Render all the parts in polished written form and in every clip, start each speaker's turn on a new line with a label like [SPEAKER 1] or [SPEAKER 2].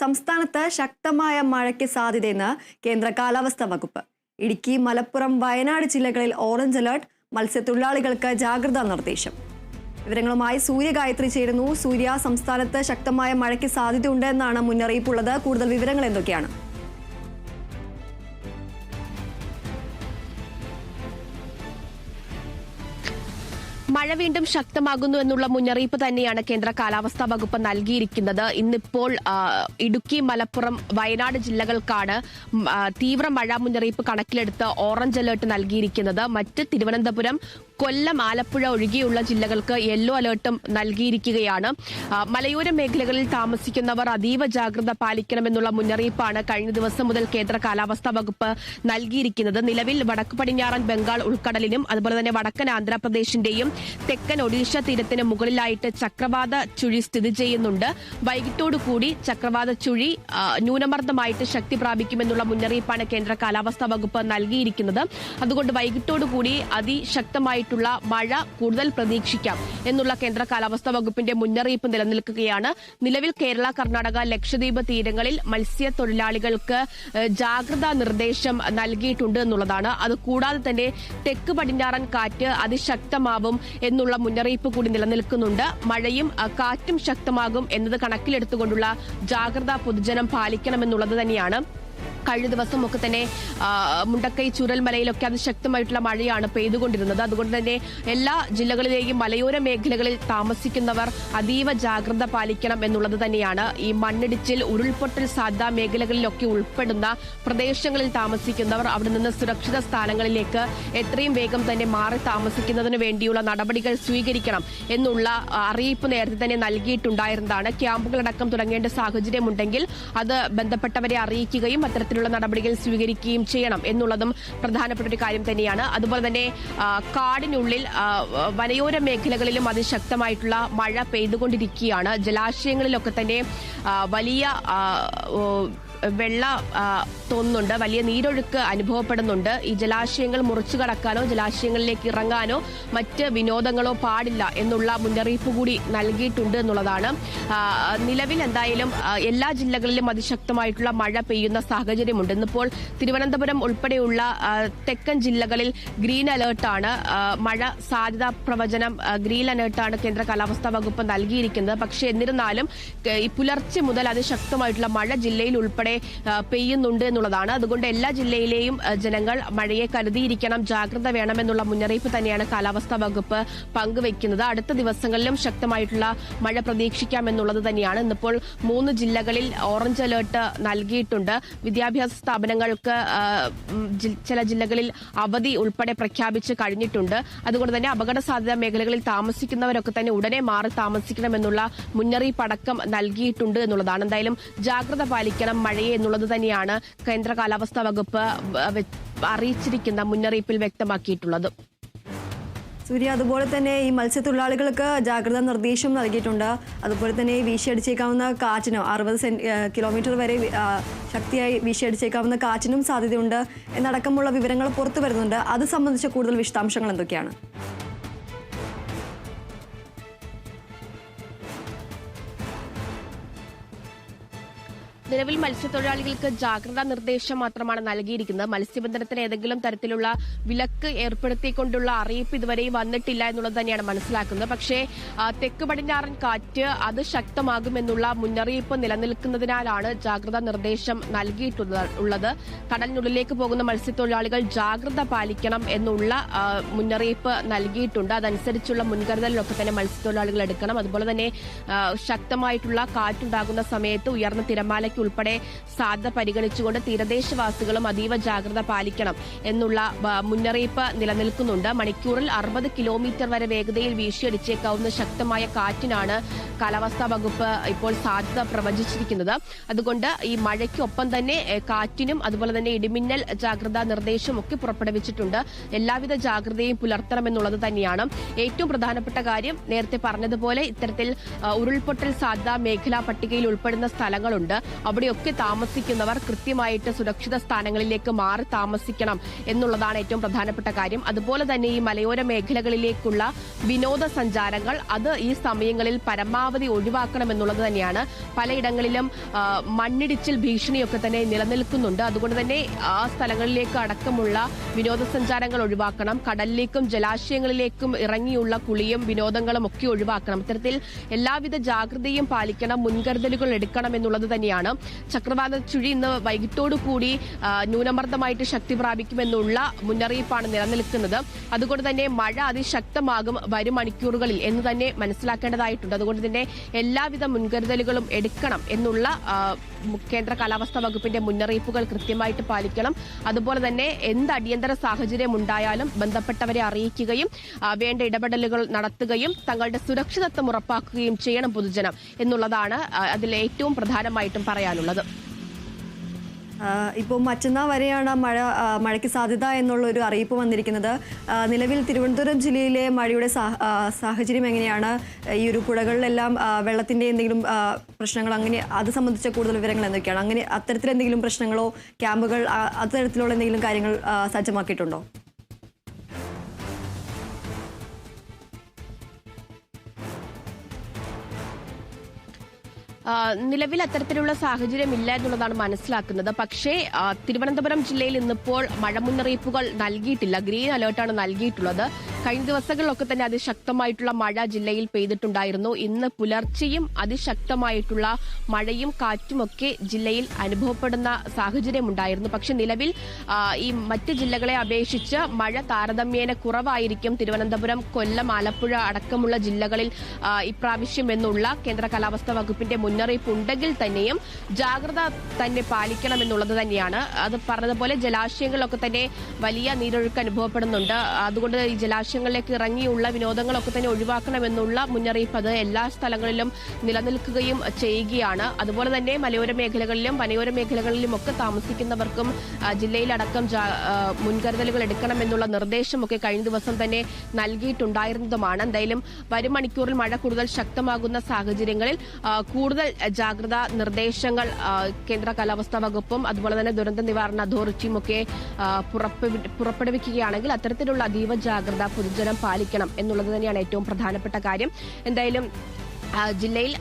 [SPEAKER 1] സംസ്ഥാനത്ത് ശക്തമായ മഴയ്ക്ക് സാധ്യതയെന്ന് കേന്ദ്ര കാലാവസ്ഥാ വകുപ്പ്. ഇടുക്കി, മലപ്പുറം, വയനാട് ജില്ലകളിൽ ഓറഞ്ച് അലർട്ട്. മത്സ്യത്തൊഴിലാളികൾക്ക് ജാഗ്രതാ നിർദ്ദേശം. വിവരങ്ങളുമായി സൂര്യഗായത്രി ചേരുന്നു. സൂര്യ, സംസ്ഥാനത്ത് ശക്തമായ മഴയ്ക്ക് സാധ്യതയുണ്ട് എന്നാണ് മുന്നറിയിപ്പുള്ളത്. കൂടുതൽ വിവരങ്ങൾ എന്തൊക്കെയാണ്?
[SPEAKER 2] മഴ വീണ്ടും ശക്തമാകുന്നു എന്നുള്ള മുന്നറിയിപ്പ് തന്നെയാണ് കേന്ദ്ര കാലാവസ്ഥാ വകുപ്പ് നൽകിയിരിക്കുന്നത്. ഇന്നിപ്പോൾ ഇടുക്കി, മലപ്പുറം, വയനാട് ജില്ലകൾക്കാണ് തീവ്ര മഴ മുന്നറിയിപ്പ് കണക്കിലെടുത്ത് ഓറഞ്ച് അലർട്ട് നൽകിയിരിക്കുന്നത്. മറ്റ് തിരുവനന്തപുരം, കൊല്ലം, ആലപ്പുഴ ഒഴികെയുള്ള ജില്ലകൾക്ക് യെല്ലോ അലർട്ടും നൽകിയിരിക്കുകയാണ്. മലയോര മേഖലകളിൽ താമസിക്കുന്നവർ അതീവ ജാഗ്രത പാലിക്കണമെന്നുള്ള മുന്നറിയിപ്പാണ് കഴിഞ്ഞ ദിവസം മുതൽ കേന്ദ്ര കാലാവസ്ഥാ വകുപ്പ് നൽകിയിരിക്കുന്നത്. നിലവിൽ വടക്ക് പടിഞ്ഞാറൻ ബംഗാൾ ഉൾക്കടലിനും അതുപോലെ തന്നെ വടക്കൻ ആന്ധ്രാപ്രദേശിന്റെയും തെക്കൻ ഒഡീഷ തീരത്തിന് മുകളിലായിട്ട് ചക്രവാത ചുഴി സ്ഥിതി ചെയ്യുന്നുണ്ട്. വൈകിട്ടോടുകൂടി ചക്രവാത ചുഴി ന്യൂനമർദ്ദമായിട്ട് ശക്തി പ്രാപിക്കുമെന്നുള്ള മുന്നറിയിപ്പാണ് കേന്ദ്ര കാലാവസ്ഥാ വകുപ്പ് നൽകിയിരിക്കുന്നത്. അതുകൊണ്ട് വൈകിട്ടോടുകൂടി അതിശക്തമായിട്ടുള്ള മഴ കൂടുതൽ പ്രതീക്ഷിക്കാം എന്നുള്ള കേന്ദ്ര കാലാവസ്ഥാ വകുപ്പിന്റെ മുന്നറിയിപ്പ് നിലനിൽക്കുകയാണ്. നിലവിൽ കേരള, കർണാടക, ലക്ഷദ്വീപ് തീരങ്ങളിൽ മത്സ്യത്തൊഴിലാളികൾക്ക് ജാഗ്രതാ നിർദ്ദേശം നൽകിയിട്ടുണ്ട് എന്നുള്ളതാണ്. അതുകൂടാതെ തന്നെ തെക്ക് പടിഞ്ഞാറൻ കാറ്റ് അതിശക്തമാവും എന്നുള്ള മുന്നറിയിപ്പ് കൂടി നിലനിൽക്കുന്നുണ്ട്. മഴയും കാറ്റും ശക്തമാകും എന്നത് കണക്കിലെടുത്തുകൊണ്ടുള്ള ജാഗ്രത പൊതുജനം പാലിക്കണമെന്നുള്ളത് തന്നെയാണ്. കഴിഞ്ഞ ദിവസമൊക്കെ തന്നെ മുണ്ടക്കൈ, ചൂരൽമലയിലൊക്കെ അതിശക്തമായിട്ടുള്ള മഴയാണ് പെയ്തുകൊണ്ടിരുന്നത്. അതുകൊണ്ട് തന്നെ എല്ലാ ജില്ലകളിലെയും മലയോര മേഖലകളിൽ താമസിക്കുന്നവർ അതീവ ജാഗ്രത പാലിക്കണം എന്നുള്ളത് തന്നെയാണ്. ഈ മണ്ണിടിച്ചിൽ, ഉരുൾപൊട്ടൽ സാധ്യതാ മേഖലകളിലൊക്കെ ഉൾപ്പെടുന്ന പ്രദേശങ്ങളിൽ താമസിക്കുന്നവർ അവിടെ നിന്ന് സുരക്ഷിത സ്ഥാനങ്ങളിലേക്ക് എത്രയും വേഗം തന്നെ മാറി താമസിക്കുന്നതിന് വേണ്ടിയുള്ള നടപടികൾ സ്വീകരിക്കണം എന്നുള്ള അറിയിപ്പ് നേരത്തെ തന്നെ നൽകിയിട്ടുണ്ടായിരുന്നതാണ്. ക്യാമ്പുകളടക്കം തുടങ്ങേണ്ട സാഹചര്യമുണ്ടെങ്കിൽ അത് ബന്ധപ്പെട്ടവരെ അറിയിക്കുകയും അത്തരത്തിലുള്ള നടപടികൾ സ്വീകരിക്കുകയും ചെയ്യണം എന്നുള്ളതും പ്രധാനപ്പെട്ട ഒരു കാര്യം തന്നെയാണ്. അതുപോലെ തന്നെ കാടിനുള്ളിൽ വനയോര മേഖലകളിലും അതിശക്തമായിട്ടുള്ള മഴ പെയ്തുകൊണ്ടിരിക്കുകയാണ്. ജലാശയങ്ങളിലൊക്കെ തന്നെ വലിയ വെള്ള തോന്നുന്നുണ്ട്, വലിയ നീരൊഴുക്ക് അനുഭവപ്പെടുന്നുണ്ട്. ഈ ജലാശയങ്ങൾ മുറിച്ചു കടക്കാനോ ജലാശയങ്ങളിലേക്ക് ഇറങ്ങാനോ മറ്റ് വിനോദങ്ങളോ പാടില്ല എന്നുള്ള മുന്നറിയിപ്പ് കൂടി നൽകിയിട്ടുണ്ട് എന്നുള്ളതാണ്. നിലവിൽ എന്തായാലും എല്ലാ ജില്ലകളിലും അതിശക്തമായിട്ടുള്ള മഴ പെയ്യുന്ന സാഹചര്യമുണ്ട്. ഇന്നിപ്പോൾ തിരുവനന്തപുരം ഉൾപ്പെടെയുള്ള തെക്കൻ ജില്ലകളിൽ ഗ്രീൻ അലേർട്ടാണ്. മഴ സാധ്യതാ പ്രവചനം ഗ്രീൻ അലേർട്ടാണ് കേന്ദ്ര കാലാവസ്ഥാ വകുപ്പ് നൽകിയിരിക്കുന്നത്. പക്ഷേ എന്നിരുന്നാലും ഈ പുലർച്ചെ മുതൽ അതിശക്തമായിട്ടുള്ള മഴ ജില്ലയിൽ ഉൾപ്പെടെ പെയ്യുന്നുണ്ട് എന്നുള്ളതാണ്. അതുകൊണ്ട് എല്ലാ ജില്ലയിലെയും ജനങ്ങൾ മഴയെ കരുതിയിരിക്കണം, ജാഗ്രത വേണമെന്നുള്ള മുന്നറിയിപ്പ് തന്നെയാണ് കാലാവസ്ഥാ വകുപ്പ് പങ്കുവയ്ക്കുന്നത്. അടുത്ത ദിവസങ്ങളിലും ശക്തമായിട്ടുള്ള മഴ പ്രതീക്ഷിക്കാമെന്നുള്ളത് തന്നെയാണ്. ഇന്നിപ്പോൾ 3 ജില്ലകളിൽ ഓറഞ്ച് അലേർട്ട് നൽകിയിട്ടുണ്ട്. വിദ്യാഭ്യാസ സ്ഥാപനങ്ങൾക്ക് ചില ജില്ലകളിൽ അവധി ഉൾപ്പെടെ പ്രഖ്യാപിച്ച് കഴിഞ്ഞിട്ടുണ്ട്. അതുകൊണ്ട് തന്നെ അപകട സാധ്യതാ മേഖലകളിൽ താമസിക്കുന്നവരൊക്കെ തന്നെ ഉടനെ മാറി താമസിക്കണമെന്നുള്ള മുന്നറിയിപ്പ് അടക്കം നൽകിയിട്ടുണ്ട് എന്നുള്ളതാണ്. എന്തായാലും ജാഗ്രത പാലിക്കണം മഴയെ എന്നുള്ളത് തന്നെയാണ് കേന്ദ്ര കാലാവസ്ഥാ വകുപ്പ് അറിയിച്ചിരിക്കുന്ന മുന്നറിയിപ്പിൽ വ്യക്തമാക്കിയിട്ടുള്ളത്.
[SPEAKER 1] സൂര്യ, അതുപോലെ തന്നെ ഈ മത്സ്യത്തൊഴിലാളികൾക്ക് ജാഗ്രതാ നിർദ്ദേശം നൽകിയിട്ടുണ്ട്. അതുപോലെ തന്നെ വീശിയടിച്ചേക്കാവുന്ന കാറ്റിനും 60 കിലോമീറ്റർ വരെ ശക്തിയായി വീശിയടിച്ചേക്കാവുന്ന കാറ്റിനും സാധ്യതയുണ്ട് എന്നടക്കമുള്ള വിവരങ്ങൾ പുറത്തു വരുന്നുണ്ട്. അത് സംബന്ധിച്ച കൂടുതൽ വിശദാംശങ്ങൾ എന്തൊക്കെയാണ്?
[SPEAKER 2] നിലവിൽ മത്സ്യത്തൊഴിലാളികൾക്ക് ജാഗ്രതാ നിർദ്ദേശം മാത്രമാണ് നൽകിയിരിക്കുന്നത്. മത്സ്യബന്ധനത്തിന് ഏതെങ്കിലും തരത്തിലുള്ള വിലക്ക് ഏർപ്പെടുത്തിക്കൊണ്ടുള്ള അറിയിപ്പ് ഇതുവരെയും വന്നിട്ടില്ല എന്നുള്ളത് തന്നെയാണ് മനസ്സിലാക്കുന്നത്. പക്ഷേ തെക്ക് പടിഞ്ഞാറൻ കാറ്റ് അത് ശക്തമാകുമെന്നുള്ള മുന്നറിയിപ്പ് നിലനിൽക്കുന്നതിനാലാണ് ജാഗ്രതാ നിർദ്ദേശം നൽകിയിട്ടുള്ളത്. കടലിനുള്ളിലേക്ക് പോകുന്ന മത്സ്യത്തൊഴിലാളികൾ ജാഗ്രത പാലിക്കണം എന്നുള്ള മുന്നറിയിപ്പ് നൽകിയിട്ടുണ്ട്. അതനുസരിച്ചുള്ള മുൻകരുതലിലൊക്കെ തന്നെ മത്സ്യത്തൊഴിലാളികൾ എടുക്കണം. അതുപോലെ തന്നെ ശക്തമായിട്ടുള്ള കാറ്റുണ്ടാകുന്ന സമയത്ത് ഉയർന്ന തിരമാലയ്ക്ക് ഉൾപ്പെടെ സാധ്യത പരിഗണിച്ചുകൊണ്ട് തീരദേശവാസികളും അതീവ ജാഗ്രത പാലിക്കണം എന്നുള്ള മുന്നറിയിപ്പ് നിലനിൽക്കുന്നുണ്ട്. മണിക്കൂറിൽ 60 കിലോമീറ്റർ വരെ വേഗതയിൽ വീശിയടിച്ചേക്കാവുന്ന ശക്തമായ കാറ്റിനാണ് കാലാവസ്ഥാ വകുപ്പ് ഇപ്പോൾ സാധ്യത പ്രവചിച്ചിരിക്കുന്നത്. അതുകൊണ്ട് ഈ മഴയ്ക്കൊപ്പം തന്നെ കാറ്റിനും അതുപോലെ തന്നെ ഇടിമിന്നൽ ജാഗ്രതാ നിർദ്ദേശം ഒക്കെ പുറപ്പെടുവിച്ചിട്ടുണ്ട്. എല്ലാവിധ ജാഗ്രതയും പുലർത്തണമെന്നുള്ളത് തന്നെയാണ് ഏറ്റവും പ്രധാനപ്പെട്ട കാര്യം. നേരത്തെ പറഞ്ഞതുപോലെ ഇത്തരത്തിൽ ഉരുൾപൊട്ടൽ സാധ്യതാ മേഖലാ പട്ടികയിൽ ഉൾപ്പെടുന്ന സ്ഥലങ്ങളുണ്ട്. അവിടെയൊക്കെ താമസിക്കുന്നവർ കൃത്യമായിട്ട് സുരക്ഷിത സ്ഥാനങ്ങളിലേക്ക് മാറി താമസിക്കണം എന്നുള്ളതാണ് ഏറ്റവും പ്രധാനപ്പെട്ട കാര്യം. അതുപോലെ തന്നെ ഈ മലയോര മേഖലകളിലേക്കുള്ള വിനോദസഞ്ചാരങ്ങൾ അത് ഈ സമയങ്ങളിൽ പരമാവധി ഒഴിവാക്കണമെന്നുള്ളത് തന്നെയാണ്. പലയിടങ്ങളിലും മണ്ണിടിച്ചിൽ ഭീഷണിയൊക്കെ തന്നെ നിലനിൽക്കുന്നുണ്ട്. അതുകൊണ്ട് തന്നെ ആ സ്ഥലങ്ങളിലേക്ക് അടക്കമുള്ള വിനോദസഞ്ചാരങ്ങൾ ഒഴിവാക്കണം. കടലിലേക്കും ജലാശയങ്ങളിലേക്കും ഇറങ്ങിയുള്ള കുളിയും വിനോദങ്ങളും ഒക്കെ ഒഴിവാക്കണം. ഇത്തരത്തിൽ എല്ലാവിധ ജാഗ്രതയും പാലിക്കണം, മുൻകരുതലുകൾ എടുക്കണം എന്നുള്ളത് തന്നെയാണ്. ചക്രവാത ചുഴി ഇന്ന് വൈകിട്ടോടുകൂടി ന്യൂനമർദ്ദമായിട്ട് ശക്തി പ്രാപിക്കുമെന്നുള്ള മുന്നറിയിപ്പാണ് നിലനിൽക്കുന്നത്. അതുകൊണ്ട് തന്നെ മഴ അതിശക്തമാകും വരും മണിക്കൂറുകളിൽ എന്ന് തന്നെ മനസ്സിലാക്കേണ്ടതായിട്ടുണ്ട്. അതുകൊണ്ട് തന്നെ എല്ലാവിധ മുൻകരുതലുകളും എടുക്കണം എന്നുള്ള കേന്ദ്ര കാലാവസ്ഥാ വകുപ്പിന്റെ മുന്നറിയിപ്പുകൾ കൃത്യമായിട്ട് പാലിക്കണം. അതുപോലെ തന്നെ എന്ത് അടിയന്തര സാഹചര്യം ഉണ്ടായാലും ബന്ധപ്പെട്ടവരെ അറിയിക്കുകയും വേണ്ട ഇടപെടലുകൾ നടത്തുകയും തങ്ങളുടെ സുരക്ഷിതത്വം ഉറപ്പാക്കുകയും ചെയ്യണം പൊതുജനം എന്നുള്ളതാണ് അതിൽ ഏറ്റവും പ്രധാനമായിട്ടും പറയാനുള്ളത്.
[SPEAKER 1] ഇപ്പോൾ മറ്റന്നാൾ വരെയാണ് മഴയ്ക്ക് സാധ്യത എന്നുള്ളൊരു അറിയിപ്പ് വന്നിരിക്കുന്നത്. നിലവിൽ തിരുവനന്തപുരം ജില്ലയിലെ മഴയുടെ സാഹചര്യം എങ്ങനെയാണ്? ഈ ഒരു പുഴകളിലെല്ലാം വെള്ളത്തിൻ്റെ എന്തെങ്കിലും പ്രശ്നങ്ങൾ അങ്ങനെ അത് സംബന്ധിച്ച കൂടുതൽ വിവരങ്ങൾ എന്തൊക്കെയാണ്? അങ്ങനെ അത്തരത്തിലെന്തെങ്കിലും പ്രശ്നങ്ങളോ ക്യാമ്പുകൾ അത്തരത്തിലുള്ള എന്തെങ്കിലും കാര്യങ്ങൾ സജ്ജമാക്കിയിട്ടുണ്ടോ?
[SPEAKER 2] നിലവിൽ അത്തരത്തിലുള്ള സാഹചര്യം ഇല്ല എന്നുള്ളതാണ് മനസ്സിലാക്കുന്നത്. പക്ഷേ തിരുവനന്തപുരം ജില്ലയിൽ ഇന്നിപ്പോൾ മഴ മുന്നറിയിപ്പുകൾ നൽകിയിട്ടില്ല. ഗ്രീൻ അലേർട്ടാണ് നൽകിയിട്ടുള്ളത്. കഴിഞ്ഞ ദിവസങ്ങളിലൊക്കെ തന്നെ അതിശക്തമായിട്ടുള്ള മഴ ജില്ലയിൽ പെയ്തിട്ടുണ്ടായിരുന്നു. ഇന്ന് പുലർച്ചെയും അതിശക്തമായിട്ടുള്ള മഴയും കാറ്റുമൊക്കെ ജില്ലയിൽ അനുഭവപ്പെടുന്ന സാഹചര്യം ഉണ്ടായിരുന്നു. പക്ഷെ നിലവിൽ ഈ മറ്റ് ജില്ലകളെ അപേക്ഷിച്ച് മഴ താരതമ്യേന കുറവായിരിക്കും തിരുവനന്തപുരം, കൊല്ലം, ആലപ്പുഴ അടക്കമുള്ള ജില്ലകളിൽ ഇപ്രാവശ്യം എന്നുള്ള കേന്ദ്ര കാലാവസ്ഥാ വകുപ്പിന്റെ മുന്നറിയിപ്പ് ഉണ്ടെങ്കിൽ തന്നെയും ജാഗ്രത തന്നെ പാലിക്കണമെന്നുള്ളത് തന്നെയാണ്. അത് പറഞ്ഞതുപോലെ ജലാശയങ്ങളിലൊക്കെ തന്നെ വലിയ നീരൊഴുക്ക് അനുഭവപ്പെടുന്നുണ്ട്. അതുകൊണ്ട് ഈ ജലാശയങ്ങളിലേക്ക് ഇറങ്ങിയുള്ള വിനോദങ്ങളൊക്കെ തന്നെ ഒഴിവാക്കണമെന്നുള്ള മുന്നറിയിപ്പ് അത് എല്ലാ സ്ഥലങ്ങളിലും നിലനിൽക്കുകയും ചെയ്യുകയാണ്. അതുപോലെ തന്നെ മലയോര മേഖലകളിലും വനയോര മേഖലകളിലും ഒക്കെ താമസിക്കുന്നവർക്കും ജില്ലയിലടക്കം മുൻകരുതലുകൾ എടുക്കണമെന്നുള്ള നിർദ്ദേശമൊക്കെ കഴിഞ്ഞ ദിവസം തന്നെ നൽകിയിട്ടുണ്ടായിരുന്നതുമാണ്. എന്തായാലും വരും മണിക്കൂറിൽ മഴ കൂടുതൽ ശക്തമാകുന്ന സാഹചര്യങ്ങളിൽ കൂടുതൽ ജാഗ്രതാ നിർദ്ദേശങ്ങൾ കേന്ദ്ര കാലാവസ്ഥാ വകുപ്പും അതുപോലെ തന്നെ ദുരന്ത നിവാരണ അതോറിറ്റിയും ഒക്കെ പുറപ്പെടുവിക്കുകയാണെങ്കിൽ അത്തരത്തിലുള്ള അതീവ ജാഗ്രത പൊതുജനം പാലിക്കണം എന്നുള്ളത് തന്നെയാണ് ഏറ്റവും പ്രധാനപ്പെട്ട കാര്യം. എന്തായാലും ജില്ലയിൽ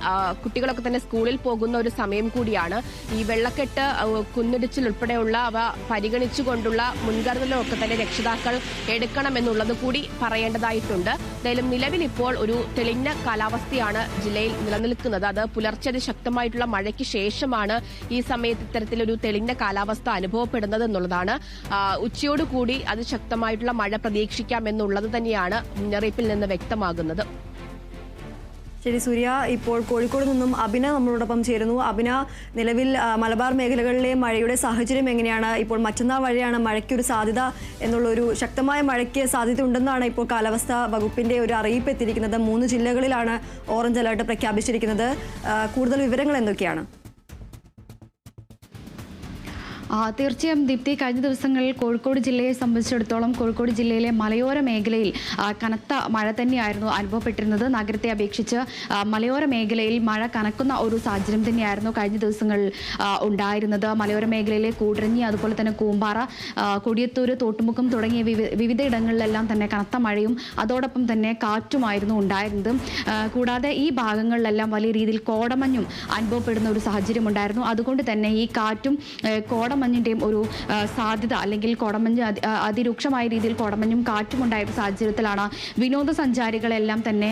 [SPEAKER 2] കുട്ടികളൊക്കെ തന്നെ സ്കൂളിൽ പോകുന്ന ഒരു സമയം കൂടിയാണ്. ഈ വെള്ളക്കെട്ട്, കുന്നിടിച്ചിൽ ഉൾപ്പെടെയുള്ള അവ പരിഗണിച്ചുകൊണ്ടുള്ള മുൻകരുതലൊക്കെ തന്നെ രക്ഷിതാക്കൾ എടുക്കണമെന്നുള്ളത് കൂടി പറയേണ്ടതായിട്ടുണ്ട്. എന്തായാലും നിലവിൽ ഇപ്പോൾ ഒരു തെളിഞ്ഞ കാലാവസ്ഥയാണ് ജില്ലയിൽ നിലനിൽക്കുന്നത്. അത് പുലർച്ചെ ശക്തമായിട്ടുള്ള മഴയ്ക്ക് ശേഷമാണ് ഈ സമയത്ത് ഇത്തരത്തിലൊരു തെളിഞ്ഞ കാലാവസ്ഥ അനുഭവപ്പെടുന്നത് എന്നുള്ളതാണ്. ഉച്ചയോടുകൂടി അതിശക്തമായിട്ടുള്ള മഴ പ്രതീക്ഷിക്കാമെന്നുള്ളത് തന്നെയാണ് മുന്നറിയിപ്പിൽ നിന്ന് വ്യക്തമാകുന്നത്.
[SPEAKER 1] ശരി സൂര്യ, ഇപ്പോൾ കോഴിക്കോട് നിന്നും അബിന നമ്മളോടൊപ്പം ചേരുന്നു. അബിന, നിലവിൽ മലബാർ മേഖലകളിലെ മഴയുടെ സാഹചര്യം എങ്ങനെയാണ്? ഇപ്പോൾ മറ്റന്നാൾ വരെയാണ് മഴയ്ക്കൊരു സാധ്യത എന്നുള്ളൊരു ശക്തമായ മഴയ്ക്ക് സാധ്യത ഉണ്ടെന്നാണ് ഇപ്പോൾ കാലാവസ്ഥാ വകുപ്പിന്റെ ഒരു അറിയിപ്പ് എത്തിയിരിക്കുന്നത്. 3 ജില്ലകളിലാണ് ഓറഞ്ച് അലർട്ട് പ്രഖ്യാപിച്ചിരിക്കുന്നത്. കൂടുതൽ വിവരങ്ങൾ എന്തൊക്കെയാണ്?
[SPEAKER 3] തീർച്ചയായും ദീപ്തി, കഴിഞ്ഞ ദിവസങ്ങളിൽ കോഴിക്കോട് ജില്ലയെ സംബന്ധിച്ചിടത്തോളം കോഴിക്കോട് ജില്ലയിലെ മലയോര മേഖലയിൽ കനത്ത മഴ തന്നെയായിരുന്നു അനുഭവപ്പെട്ടിരുന്നത്. നഗരത്തെ അപേക്ഷിച്ച് മലയോര മേഖലയിൽ മഴ കനക്കുന്ന ഒരു സാഹചര്യം തന്നെയായിരുന്നു കഴിഞ്ഞ ദിവസങ്ങളിൽ ഉണ്ടായിരുന്നത്. മലയോര മേഖലയിലെ കൂടരഞ്ഞി, അതുപോലെ തന്നെ കൂമ്പാറ, കൊടിയത്തൂർ, തോട്ടുമുക്കം തുടങ്ങിയ വിവിധ ഇടങ്ങളിലെല്ലാം തന്നെ കനത്ത മഴയും അതോടൊപ്പം തന്നെ കാറ്റുമായിരുന്നു ഉണ്ടായിരുന്നത്. കൂടാതെ ഈ ഭാഗങ്ങളിലെല്ലാം വലിയ രീതിയിൽ കോടമഞ്ഞും അനുഭവപ്പെടുന്ന ഒരു സാഹചര്യം ഉണ്ടായിരുന്നു. അതുകൊണ്ട് തന്നെ ഈ കാറ്റും കോടമഞ്ഞിൻ്റെയും ഒരു സാധ്യത, അല്ലെങ്കിൽ കോടമഞ്ഞ് അതിരൂക്ഷമായ രീതിയിൽ കോടമഞ്ഞും കാറ്റും ഉണ്ടായിരുന്ന സാഹചര്യത്തിലാണ് വിനോദസഞ്ചാരികളെല്ലാം തന്നെ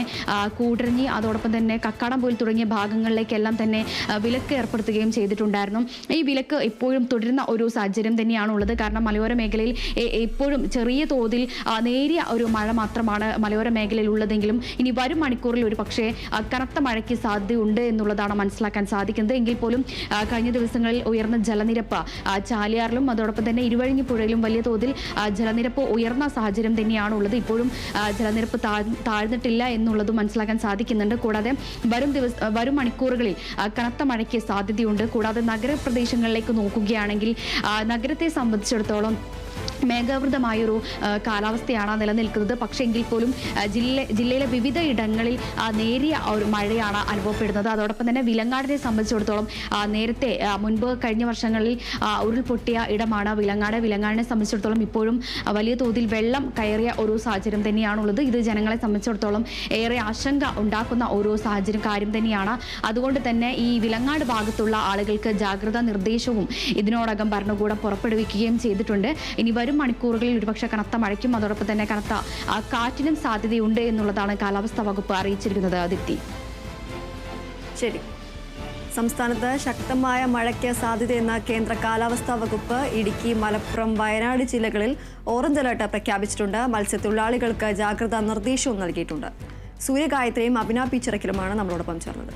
[SPEAKER 3] കൂടരഞ്ഞി, അതോടൊപ്പം തന്നെ കക്കാടംപൊയിൽ തുടങ്ങിയ ഭാഗങ്ങളിലേക്കെല്ലാം തന്നെ വിലക്ക് ഏർപ്പെടുത്തുകയും ചെയ്തിട്ടുണ്ടായിരുന്നു. ഈ വിലക്ക് ഇപ്പോഴും തുടരുന്ന ഒരു സാഹചര്യം തന്നെയാണുള്ളത്. കാരണം മലയോര മേഖലയിൽ ഇപ്പോഴും ചെറിയ തോതിൽ നേരിയ ഒരു മഴ മാത്രമാണ് മലയോര മേഖലയിൽ ഉള്ളതെങ്കിലും ഇനി വരും മണിക്കൂറിൽ ഒരു പക്ഷേ കനത്ത മഴയ്ക്ക് സാധ്യതയുണ്ട് എന്നുള്ളതാണ് മനസ്സിലാക്കാൻ സാധിക്കുന്നത്. എങ്കിൽ പോലും കഴിഞ്ഞ ദിവസങ്ങളിൽ ഉയർന്ന ജലനിരപ്പ് ചാലിയാറിലും അതോടൊപ്പം തന്നെ ഇരുവഴിഞ്ഞിപ്പുഴയിലും വലിയ തോതിൽ ജലനിരപ്പ് ഉയർന്ന സാഹചര്യം തന്നെയാണുള്ളത്. ഇപ്പോഴും ജലനിരപ്പ് താഴ്ന്നിട്ടില്ല എന്നുള്ളത് മനസ്സിലാക്കാൻ സാധിക്കുന്നുണ്ട്. കൂടാതെ വരും മണിക്കൂറുകളിൽ കനത്ത മഴയ്ക്ക് സാധ്യതയുണ്ട്. കൂടാതെ നഗരപ്രദേശങ്ങളിലേക്ക് നോക്കുകയാണെങ്കിൽ നഗരത്തെ സംബന്ധിച്ചിടത്തോളം മേഘാവൃതമായൊരു കാലാവസ്ഥയാണ് നിലനിൽക്കുന്നത്. പക്ഷേ എങ്കിൽ പോലും ജില്ലയിലെ വിവിധ ഇടങ്ങളിൽ നേരിയ ഒരു മഴയാണ് അനുഭവപ്പെടുന്നത്. അതോടൊപ്പം തന്നെ വിലങ്ങാടിനെ സംബന്ധിച്ചിടത്തോളം നേരത്തെ മുൻപ് കഴിഞ്ഞ വർഷങ്ങളിൽ ഉരുൾപൊട്ടിയ ഇടമാണ് വിലങ്ങാടിനെ സംബന്ധിച്ചിടത്തോളം ഇപ്പോഴും വലിയ തോതിൽ വെള്ളം കയറിയ ഒരു സാഹചര്യം തന്നെയാണുള്ളത്. ഇത് ജനങ്ങളെ സംബന്ധിച്ചിടത്തോളം ഏറെ ആശങ്ക ഉണ്ടാക്കുന്ന ഒരു കാര്യം തന്നെയാണ്. അതുകൊണ്ട് തന്നെ ഈ വിലങ്ങാട് ഭാഗത്തുള്ള ആളുകൾക്ക് ജാഗ്രതാ നിർദ്ദേശവും ഇതിനോടകം ഭരണകൂടം പുറപ്പെടുവിക്കുകയും ചെയ്തിട്ടുണ്ട്. ഇനി വരും മണിക്കൂറുകളിൽ ഒരുപക്ഷെ കനത്ത മഴയ്ക്കും അതോടൊപ്പം തന്നെ കനത്ത കാറ്റിനും സാധ്യതയുണ്ട് എന്നുള്ളതാണ് കാലാവസ്ഥാ വകുപ്പ് അറിയിച്ചിരിക്കുന്നത്. ദീപ്തി,
[SPEAKER 1] ശരി. സംസ്ഥാനത്ത് ശക്തമായ മഴയ്ക്ക് സാധ്യതയെന്ന കേന്ദ്ര കാലാവസ്ഥാ വകുപ്പ് ഇടുക്കി, മലപ്പുറം, വയനാട് ജില്ലകളിൽ ഓറഞ്ച് അലർട്ട് പ്രഖ്യാപിച്ചിട്ടുണ്ട്. മത്സ്യത്തൊഴിലാളികൾക്ക് ജാഗ്രതാ നിർദ്ദേശവും നൽകിയിട്ടുണ്ട്. സൂര്യഗായത്രിയും അഭിന പി ചിറക്കലുമാണ് നമ്മളോടൊപ്പം ചേർന്നത്.